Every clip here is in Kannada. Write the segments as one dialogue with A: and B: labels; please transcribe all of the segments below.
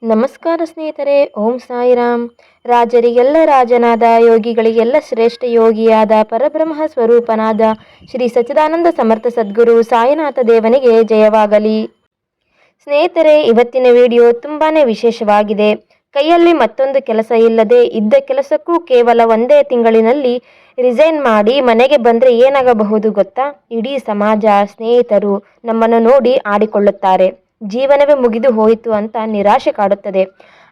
A: ನಮಸ್ಕಾರ ಸ್ನೇಹಿತರೆ, ಓಂ ಸಾಯಿರಾಮ್. ರಾಜರಿಗೆಲ್ಲ ರಾಜನಾದ, ಯೋಗಿಗಳಿಗೆಲ್ಲ ಶ್ರೇಷ್ಠ ಯೋಗಿಯಾದ, ಪರಬ್ರಹ್ಮ ಸ್ವರೂಪನಾದ ಶ್ರೀ ಸಚ್ಚಿದಾನಂದ ಸಮರ್ಥ ಸದ್ಗುರು ಸಾಯಿನಾಥ ದೇವನಿಗೆ ಜಯವಾಗಲಿ. ಸ್ನೇಹಿತರೆ, ಇವತ್ತಿನ ವಿಡಿಯೋ ತುಂಬಾ ವಿಶೇಷವಾಗಿದೆ. ಕೈಯಲ್ಲಿ ಮತ್ತೊಂದು ಕೆಲಸ ಇಲ್ಲದೆ ಇದ್ದ ಕೆಲಸಕ್ಕೂ ಕೇವಲ ಒಂದೇ ತಿಂಗಳಿನಲ್ಲಿ ರಿಸೈನ್ ಮಾಡಿ ಮನೆಗೆ ಬಂದರೆ ಏನಾಗಬಹುದು ಗೊತ್ತಾ? ಇಡೀ ಸಮಾಜ, ಸ್ನೇಹಿತರು ನಮ್ಮನ್ನು ನೋಡಿ ಆಡಿಕೊಳ್ಳುತ್ತಾರೆ. ಜೀವನವೇ ಮುಗಿದು ಹೋಯಿತು ಅಂತ ನಿರಾಶೆ ಕಾಡುತ್ತದೆ.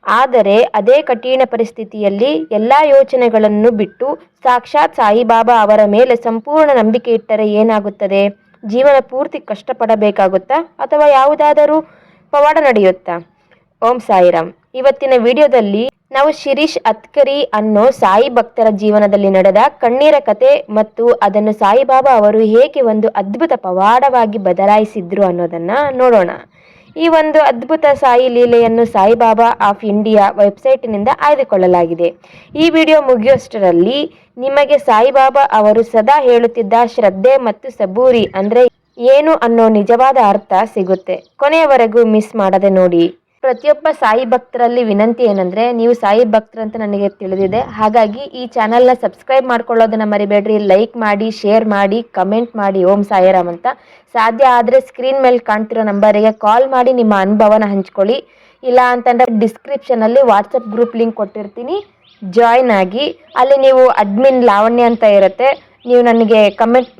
A: ಆದರೆ ಅದೇ ಕಠಿಣ ಪರಿಸ್ಥಿತಿಯಲ್ಲಿ ಎಲ್ಲ ಯೋಚನೆಗಳನ್ನು ಬಿಟ್ಟು ಸಾಕ್ಷಾತ್ ಸಾಯಿಬಾಬಾ ಅವರ ಮೇಲೆ ಸಂಪೂರ್ಣ ನಂಬಿಕೆ ಇಟ್ಟರೆ ಏನಾಗುತ್ತದೆ? ಜೀವನ ಪೂರ್ತಿ ಕಷ್ಟಪಡಬೇಕಾಗುತ್ತಾ ಅಥವಾ ಯಾವುದಾದರೂ ಪವಾಡ ನಡೆಯುತ್ತಾ? ಓಂ ಸಾಯಿರಾಮ್. ಇವತ್ತಿನ ವಿಡಿಯೋದಲ್ಲಿ ನಾವು ಶಿರೀಶ್ ಅತ್ಕರಿ ಅನ್ನೋ ಸಾಯಿ ಭಕ್ತರ ಜೀವನದಲ್ಲಿ ನಡೆದ ಕಣ್ಣೀರ ಕತೆ ಮತ್ತು ಅದನ್ನು ಸಾಯಿಬಾಬಾ ಅವರು ಹೇಗೆ ಒಂದು ಅದ್ಭುತ ಪವಾಡವಾಗಿ ಬದಲಾಯಿಸಿದ್ರು ಅನ್ನೋದನ್ನ ನೋಡೋಣ. ಈ ಒಂದು ಅದ್ಭುತ ಸಾಯಿ ಲೀಲೆಯನ್ನು ಸಾಯಿಬಾಬಾ ಆಫ್ ಇಂಡಿಯಾ ವೆಬ್ಸೈಟ್ನಿಂದ ಆಯ್ದುಕೊಳ್ಳಲಾಗಿದೆ. ಈ ವಿಡಿಯೋ ಮುಗಿಯೋಷ್ಟರಲ್ಲಿ ನಿಮಗೆ ಸಾಯಿಬಾಬಾ ಅವರು ಸದಾ ಹೇಳುತ್ತಿದ್ದ ಶ್ರದ್ಧೆ ಮತ್ತು ಸಬೂರಿ ಅಂದರೆ ಏನು ಅನ್ನೋ ನಿಜವಾದ ಅರ್ಥ ಸಿಗುತ್ತೆ. ಕೊನೆಯವರೆಗೂ ಮಿಸ್ ಮಾಡದೆ ನೋಡಿ. ಪ್ರತಿಯೊಬ್ಬ ಸಾಯಿ ಭಕ್ತರಲ್ಲಿ ವಿನಂತಿ ಏನಂದರೆ, ನೀವು ಸಾಯಿ ಭಕ್ತರಂತ ನನಗೆ ತಿಳಿದಿದೆ, ಹಾಗಾಗಿ ಈ ಚಾನಲ್ನ ಸಬ್ಸ್ಕ್ರೈಬ್ ಮಾಡ್ಕೊಳ್ಳೋದನ್ನ ಮರಿಬೇಡ್ರಿ. ಲೈಕ್ ಮಾಡಿ, ಶೇರ್ ಮಾಡಿ, ಕಮೆಂಟ್ ಮಾಡಿ ಓಂ ಸಾಯಿರಾಮ್ ಅಂತ. ಸಾಧ್ಯ ಆದರೆ ಸ್ಕ್ರೀನ್ ಮೇಲೆ ಕಾಣ್ತಿರೋ ನಂಬರಿಗೆ ಕಾಲ್ ಮಾಡಿ ನಿಮ್ಮ ಅನುಭವನ ಹಂಚ್ಕೊಳ್ಳಿ. ಇಲ್ಲ ಅಂತಂದರೆ ಡಿಸ್ಕ್ರಿಪ್ಷನಲ್ಲಿ ವಾಟ್ಸಪ್ ಗ್ರೂಪ್ ಲಿಂಕ್ ಕೊಟ್ಟಿರ್ತೀನಿ, ಜಾಯ್ನ್ ಆಗಿ. ಅಲ್ಲಿ ನೀವು ಅಡ್ಮಿನ್ ಲಾವಣ್ಯ ಅಂತ ಇರುತ್ತೆ, ನೀವು ನನಗೆ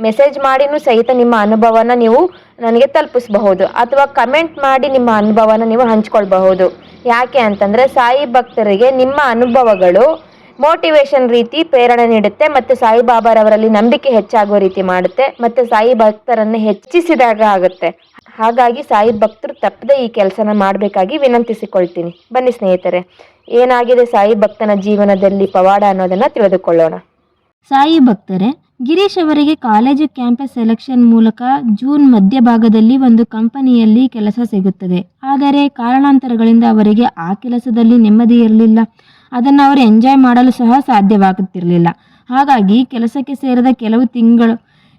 A: ಮೆಸೇಜ್ ಮಾಡಿನೂ ಸಹಿತ ನಿಮ್ಮ ಅನುಭವನ ನೀವು ನನಗೆ ತಲುಪಿಸಬಹುದು, ಅಥವಾ ಕಮೆಂಟ್ ಮಾಡಿ ನಿಮ್ಮ ಅನುಭವನ ನೀವು ಹಂಚ್ಕೊಳ್ಬಹುದು. ಯಾಕೆ ಅಂತಂದರೆ ಸಾಯಿ ಭಕ್ತರಿಗೆ ನಿಮ್ಮ ಅನುಭವಗಳು ಮೋಟಿವೇಶನ್ ರೀತಿ ಪ್ರೇರಣೆ ನೀಡುತ್ತೆ ಮತ್ತು ಸಾಯಿಬಾಬಾರವರಲ್ಲಿ ನಂಬಿಕೆ ಹೆಚ್ಚಾಗೋ ರೀತಿ ಮಾಡುತ್ತೆ ಮತ್ತು ಸಾಯಿ ಭಕ್ತರನ್ನು ಹೆಚ್ಚಿಸಿದಾಗ ಆಗುತ್ತೆ. ಹಾಗಾಗಿ ಸಾಯಿ ಭಕ್ತರು ತಪ್ಪದೆ ಈ ಕೆಲಸನ ಮಾಡಬೇಕಾಗಿ ವಿನಂತಿಸಿಕೊಳ್ತೀನಿ. ಬನ್ನಿ ಸ್ನೇಹಿತರೆ, ಏನಾಗಿದೆ ಸಾಯಿ ಭಕ್ತನ ಜೀವನದಲ್ಲಿ ಪವಾಡ ಅನ್ನೋದನ್ನು ತಿಳಿದುಕೊಳ್ಳೋಣ.
B: ಸಾಯಿ ಭಕ್ತರೇ, ಗಿರೀಶ್ ಅವರಿಗೆ ಕಾಲೇಜು ಕ್ಯಾಂಪಸ್ ಸೆಲೆಕ್ಷನ್ ಮೂಲಕ ಜೂನ್ ಮಧ್ಯಭಾಗದಲ್ಲಿ ಒಂದು ಕಂಪನಿಯಲ್ಲಿ ಕೆಲಸ ಸಿಗುತ್ತದೆ. ಆದರೆ ಕಾರಣಾಂತರಗಳಿಂದ ಅವರಿಗೆ ಆ ಕೆಲಸದಲ್ಲಿ ನೆಮ್ಮದಿ ಇರಲಿಲ್ಲ. ಅದನ್ನು ಅವರು ಎಂಜಾಯ್ ಮಾಡಲು ಸಹ ಸಾಧ್ಯವಾಗುತ್ತಿರಲಿಲ್ಲ. ಹಾಗಾಗಿ ಕೆಲಸಕ್ಕೆ ಸೇರಿದ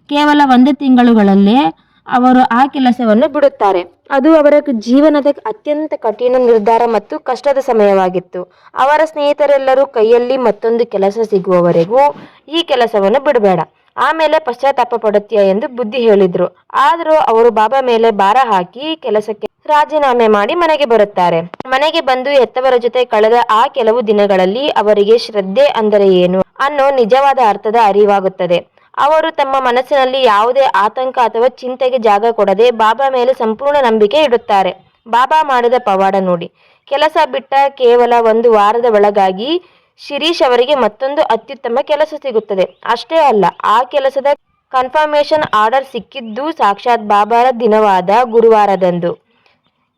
B: ಕೇವಲ 1 ತಿಂಗಳುಗಳಲ್ಲೇ ಅವರು ಆ ಕೆಲಸವನ್ನು ಬಿಡುತ್ತಾರೆ. ಅದು ಅವರ ಜೀವನದ ಅತ್ಯಂತ ಕಠಿಣ ನಿರ್ಧಾರ ಮತ್ತು ಕಷ್ಟದ ಸಮಯವಾಗಿತ್ತು. ಅವರ ಸ್ನೇಹಿತರೆಲ್ಲರೂ ಕೈಯಲ್ಲಿ ಮತ್ತೊಂದು ಕೆಲಸ ಸಿಗುವವರೆಗೂ ಈ ಕೆಲಸವನ್ನು ಬಿಡಬೇಡ, ಆಮೇಲೆ ಪಶ್ಚಾತ್ತಾಪ ಪಡುತ್ತೀಯ ಎಂದು ಬುದ್ಧಿ ಹೇಳಿದ್ರು. ಆದರೂ ಅವರು ಬಾಬಾ ಮೇಲೆ ಭಾರ ಹಾಕಿ ಕೆಲಸಕ್ಕೆ ರಾಜೀನಾಮೆ ಮಾಡಿ ಮನೆಗೆ ಬರುತ್ತಾರೆ. ಮನೆಗೆ ಬಂದು ಹೆತ್ತವರ ಜೊತೆ ಕಳೆದ ಆ ಕೆಲವು ದಿನಗಳಲ್ಲಿ ಅವರಿಗೆ ಶ್ರದ್ಧೆ ಅಂದರೆ ಏನು ಅನ್ನೋ ನಿಜವಾದ ಅರ್ಥದ ಅರಿವಾಗುತ್ತದೆ. ಅವರು ತಮ್ಮ ಮನಸ್ಸಿನಲ್ಲಿ ಯಾವುದೇ ಆತಂಕ ಅಥವಾ ಚಿಂತೆಗೆ ಜಾಗ ಕೊಡದೆ ಬಾಬಾ ಮೇಲೆ ಸಂಪೂರ್ಣ ನಂಬಿಕೆ ಇಡುತ್ತಾರೆ. ಬಾಬಾ ಮಾಡಿದ ಪವಾಡ ನೋಡಿ. ಕೆಲಸ ಬಿಟ್ಟ ಕೇವಲ 1 ವಾರದ ಒಳಗಾಗಿ ಶಿರೀಶ್ ಅವರಿಗೆ ಮತ್ತೊಂದು ಅತ್ಯುತ್ತಮ ಕೆಲಸ ಸಿಗುತ್ತದೆ. ಅಷ್ಟೇ ಅಲ್ಲ, ಆ ಕೆಲಸದ ಕನ್ಫರ್ಮೇಷನ್ ಆರ್ಡರ್ ಸಿಕ್ಕಿದ್ದು ಸಾಕ್ಷಾತ್ ಬಾಬಾರ ದಿನವಾದ ಗುರುವಾರದಂದು.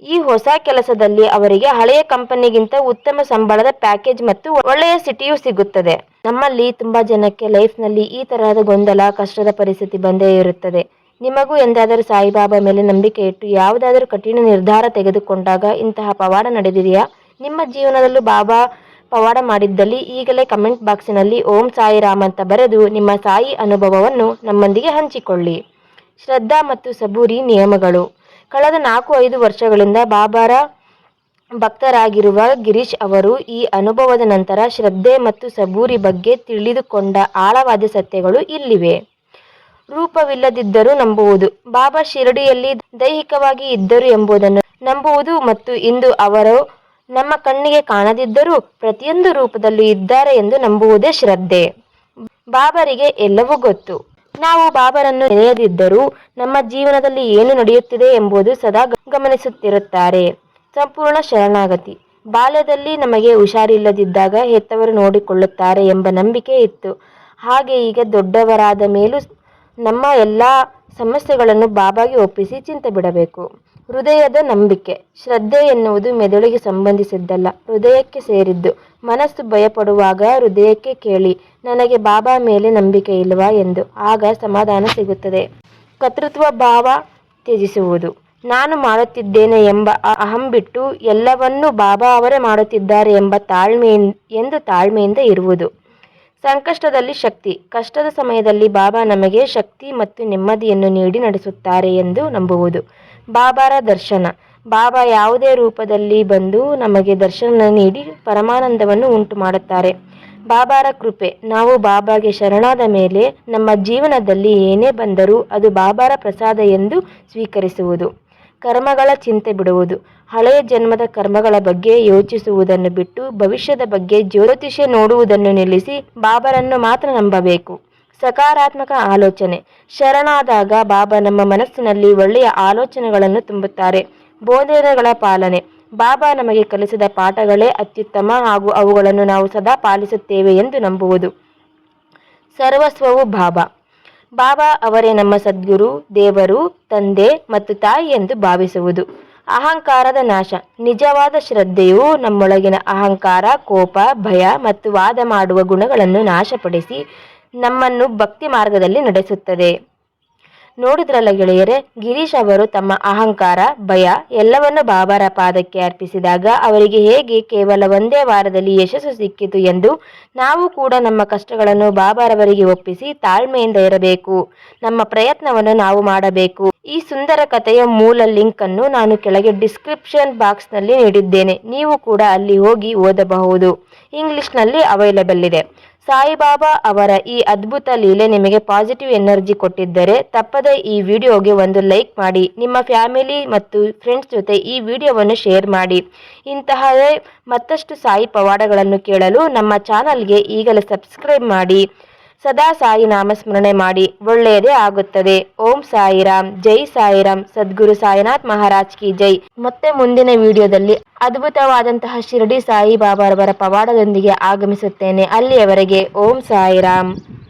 B: ಈ ಹೊಸ ಕೆಲಸದಲ್ಲಿ ಅವರಿಗೆ ಹಳೆಯ ಕಂಪನಿಗಿಂತ ಉತ್ತಮ ಸಂಬಳದ ಪ್ಯಾಕೇಜ್ ಮತ್ತು ಒಳ್ಳೆಯ ಸಿಟಿಯೂ ಸಿಗುತ್ತದೆ. ನಮ್ಮಲ್ಲಿ ತುಂಬಾ ಜನಕ್ಕೆ ಲೈಫ್ನಲ್ಲಿ ಈ ತರಹದ ಗೊಂದಲ, ಕಷ್ಟದ ಪರಿಸ್ಥಿತಿ ಬಂದೇ ಇರುತ್ತದೆ. ನಿಮಗೂ ಎಂದಾದರೂ ಸಾಯಿಬಾಬಾ ಮೇಲೆ ನಂಬಿಕೆ ಇಟ್ಟು ಯಾವುದಾದರೂ ಕಠಿಣ ನಿರ್ಧಾರ ತೆಗೆದುಕೊಂಡಾಗ ಇಂತಹ ಪವಾಡ ನಡೆದಿದೆಯಾ? ನಿಮ್ಮ ಜೀವನದಲ್ಲೂ ಬಾಬಾ ಪವಾಡ ಮಾಡಿದ್ದಲ್ಲಿ ಈಗಲೇ ಕಮೆಂಟ್ ಬಾಕ್ಸಿನಲ್ಲಿ ಓಂ ಸಾಯಿರಾಮ್ ಅಂತ ಬರೆದು ನಿಮ್ಮ ಸಾಯಿ ಅನುಭವವನ್ನು ನಮ್ಮೊಂದಿಗೆ ಹಂಚಿಕೊಳ್ಳಿ. ಶ್ರದ್ಧಾ ಮತ್ತು ಸಬೂರಿ ನಿಯಮಗಳು. ಕಳೆದ 4-5 ವರ್ಷಗಳಿಂದ ಬಾಬಾರ ಭಕ್ತರಾಗಿರುವ ಗಿರೀಶ್ ಅವರು ಈ ಅನುಭವದ ನಂತರ ಶ್ರದ್ಧೆ ಮತ್ತು ಸಬೂರಿ ಬಗ್ಗೆ ತಿಳಿದುಕೊಂಡ ಆಳವಾದ ಸತ್ಯಗಳು ಇಲ್ಲಿವೆ. ರೂಪವಿಲ್ಲದಿದ್ದರೂ ನಂಬುವುದು. ಬಾಬಾ ಶಿರಡಿಯಲ್ಲಿ ದೈಹಿಕವಾಗಿ ಇದ್ದರು ಎಂಬುದನ್ನು ನಂಬುವುದು ಮತ್ತು ಇಂದು ಅವರು ನಮ್ಮ ಕಣ್ಣಿಗೆ ಕಾಣದಿದ್ದರೂ ಪ್ರತಿಯೊಂದು ರೂಪದಲ್ಲೂ ಇದ್ದಾರೆ ಎಂದು ನಂಬುವುದೇ ಶ್ರದ್ಧೆ. ಬಾಬರಿಗೆ ಎಲ್ಲವೂ ಗೊತ್ತು. ನಾವು ಬಾಬರನ್ನು ನೆನೆಯದಿದ್ದರೂ ನಮ್ಮ ಜೀವನದಲ್ಲಿ ಏನು ನಡೆಯುತ್ತಿದೆ ಎಂಬುದು ಸದಾ ಗಮನಿಸುತ್ತಿರುತ್ತಾರೆ. ಸಂಪೂರ್ಣ ಶರಣಾಗತಿ. ಬಾಲ್ಯದಲ್ಲಿ ನಮಗೆ ಹುಷಾರಿಲ್ಲದಿದ್ದಾಗ ಹೆತ್ತವರು ನೋಡಿಕೊಳ್ಳುತ್ತಾರೆ ಎಂಬ ನಂಬಿಕೆ ಇತ್ತು. ಹಾಗೆ ಈಗ ದೊಡ್ಡವರಾದ ಮೇಲೂ ನಮ್ಮ ಎಲ್ಲ ಸಮಸ್ಯೆಗಳನ್ನು ಬಾಬಾಗೆ ಒಪ್ಪಿಸಿ ಚಿಂತೆ ಬಿಡಬೇಕು. ಹೃದಯದ ನಂಬಿಕೆ. ಶ್ರದ್ಧೆ ಎನ್ನುವುದು ಮೆದುಳಿಗೆ ಸಂಬಂಧಿಸಿದ್ದಲ್ಲ, ಹೃದಯಕ್ಕೆ ಸೇರಿದ್ದು. ಮನಸ್ಸು ಭಯಪಡುವಾಗ ಹೃದಯಕ್ಕೆ ಕೇಳಿ, ನನಗೆ ಬಾಬಾ ಮೇಲೆ ನಂಬಿಕೆ ಇಲ್ವಾ ಎಂದು. ಆಗ ಸಮಾಧಾನ ಸಿಗುತ್ತದೆ. ಕರ್ತೃತ್ವ ಭಾವ ತ್ಯಜಿಸುವುದು. ನಾನು ಮಾಡುತ್ತಿದ್ದೇನೆ ಎಂಬ ಅಹಂ ಬಿಟ್ಟು ಎಲ್ಲವನ್ನೂ ಬಾಬಾ ಅವರೇ ಮಾಡುತ್ತಿದ್ದಾರೆ ಎಂಬ ತಾಳ್ಮೆಯಿಂದ ಇರುವುದು. ಸಂಕಷ್ಟದಲ್ಲಿ ಶಕ್ತಿ. ಕಷ್ಟದ ಸಮಯದಲ್ಲಿ ಬಾಬಾ ನಮಗೆ ಶಕ್ತಿ ಮತ್ತು ನೆಮ್ಮದಿಯನ್ನು ನೀಡಿ ನಡೆಸುತ್ತಾರೆ ಎಂದು ನಂಬುವುದು. ಬಾಬಾರ ದರ್ಶನ.
A: ಬಾಬಾ ಯಾವುದೇ ರೂಪದಲ್ಲಿ ಬಂದು ನಮಗೆ ದರ್ಶನ ನೀಡಿ ಪರಮಾನಂದವನ್ನು ಉಂಟು ಮಾಡುತ್ತಾರೆ. ಬಾಬಾರ ಕೃಪೆ. ನಾವು ಬಾಬಾಗೆ ಶರಣಾದ ಮೇಲೆ ನಮ್ಮ ಜೀವನದಲ್ಲಿ ಏನೇ ಬಂದರೂ ಅದು ಬಾಬಾರ ಪ್ರಸಾದ ಎಂದು ಸ್ವೀಕರಿಸುವುದು. ಕರ್ಮಗಳ ಚಿಂತೆ ಬಿಡುವುದು. ಹಳೆಯ ಜನ್ಮದ ಕರ್ಮಗಳ ಬಗ್ಗೆ ಯೋಚಿಸುವುದನ್ನು ಬಿಟ್ಟು ಭವಿಷ್ಯದ ಬಗ್ಗೆ ಜ್ಯೋತಿಷ್ಯ ನೋಡುವುದನ್ನು ನಿಲ್ಲಿಸಿ ಬಾಬಾರನ್ನು ಮಾತ್ರ ನಂಬಬೇಕು. ಸಕಾರಾತ್ಮಕ ಆಲೋಚನೆ. ಶರಣಾದಾಗ ಬಾಬಾ ನಮ್ಮ ಮನಸ್ಸಿನಲ್ಲಿ ಒಳ್ಳೆಯ ಆಲೋಚನೆಗಳನ್ನು ತುಂಬುತ್ತಾರೆ. ಬೋಧನೆಗಳ ಪಾಲನೆ. ಬಾಬಾ ನಮಗೆ ಕಲಿಸಿದ ಪಾಠಗಳೇ ಅತ್ಯುತ್ತಮ ಹಾಗೂ ಅವುಗಳನ್ನು ನಾವು ಸದಾ ಪಾಲಿಸುತ್ತೇವೆ ಎಂದು ನಂಬುವುದು. ಸರ್ವಸ್ವವು ಬಾಬಾ. ಬಾಬಾ ಅವರೇ ನಮ್ಮ ಸದ್ಗುರು, ದೇವರು, ತಂದೆ ಮತ್ತು ತಾಯಿ ಎಂದು ಭಾವಿಸುವುದು. ಅಹಂಕಾರದ ನಾಶ. ನಿಜವಾದ ಶ್ರದ್ಧೆಯು ನಮ್ಮೊಳಗಿನ ಅಹಂಕಾರ, ಕೋಪ, ಭಯ ಮತ್ತು ವಾದ ಮಾಡುವ ಗುಣಗಳನ್ನು ನಾಶಪಡಿಸಿ ನಮ್ಮನ್ನು ಭಕ್ತಿ ಮಾರ್ಗದಲ್ಲಿ ನಡೆಸುತ್ತದೆ. ನೋಡಿದ್ರಲ್ಲ ಗೆಳೆಯರೆ, ಗಿರೀಶ್ ಅವರು ತಮ್ಮ ಅಹಂಕಾರ, ಭಯ ಎಲ್ಲವನ್ನು ಬಾಬಾರ ಪಾದಕ್ಕೆ ಅರ್ಪಿಸಿದಾಗ ಅವರಿಗೆ ಹೇಗೆ ಕೇವಲ ಒಂದೇ ವಾರದಲ್ಲಿ ಯಶಸ್ಸು ಸಿಕ್ಕಿತು ಎಂದು ನಾವು ಕೂಡ ನಮ್ಮ ಕಷ್ಟಗಳನ್ನು ಬಾಬಾರವರಿಗೆ ಒಪ್ಪಿಸಿ ತಾಳ್ಮೆಯಿಂದ ಇರಬೇಕು. ನಮ್ಮ ಪ್ರಯತ್ನವನ್ನು ನಾವು ಮಾಡಬೇಕು. ಈ ಸುಂದರ ಕಥೆಯ ಮೂಲ ಲಿಂಕ್ ಅನ್ನು ನಾನು ಕೆಳಗೆ ಡಿಸ್ಕ್ರಿಪ್ಷನ್ ಬಾಕ್ಸ್ನಲ್ಲಿ ನೀಡಿದ್ದೇನೆ. ನೀವು ಕೂಡ ಅಲ್ಲಿ ಹೋಗಿ ಓದಬಹುದು. ಇಂಗ್ಲಿಷ್ನಲ್ಲಿ ಅವೈಲೇಬಲ್ ಇದೆ. ಸಾಯಿಬಾಬಾ ಅವರ ಈ ಅದ್ಭುತ ಲೀಲೆ ನಿಮಗೆ ಪಾಸಿಟಿವ್ ಎನರ್ಜಿ ಕೊಟ್ಟಿದ್ದರೆ ತಪ್ಪದೆ ಈ ವಿಡಿಯೋಗೆ ಒಂದು ಲೈಕ್ ಮಾಡಿ. ನಿಮ್ಮ ಫ್ಯಾಮಿಲಿ ಮತ್ತು ಫ್ರೆಂಡ್ಸ್ ಜೊತೆ ಈ ವಿಡಿಯೋವನ್ನು ಶೇರ್ ಮಾಡಿ. ಇಂತಹದೇ ಮತ್ತಷ್ಟು ಸಾಯಿ ಪವಾಡಗಳನ್ನು ಕೇಳಲು ನಮ್ಮ ಚಾನಲ್ಗೆ ಈಗಲೇ ಸಬ್ಸ್ಕ್ರೈಬ್ ಮಾಡಿ. ಸದಾ ಸಾಯಿ ನಾಮಸ್ಮರಣೆ ಮಾಡಿ. ಒಳ್ಳೆಯದೇ ಆಗುತ್ತದೆ. ಓಂ ಸಾಯಿರಾಮ್. ಜೈ ಸಾಯಿರಾಮ್. ಸದ್ಗುರು ಸಾಯಿನಾಥ್ ಮಹಾರಾಜ್ ಕಿ ಜೈ. ಮತ್ತೆ ಮುಂದಿನ ವಿಡಿಯೋದಲ್ಲಿ ಅದ್ಭುತವಾದಂತಹ ಶಿರಡಿ ಸಾಯಿ ಬಾಬಾರವರ ಪವಾಡದೊಂದಿಗೆ ಆಗಮಿಸುತ್ತೇನೆ. ಅಲ್ಲಿಯವರೆಗೆ ಓಂ ಸಾಯಿರಾಮ್.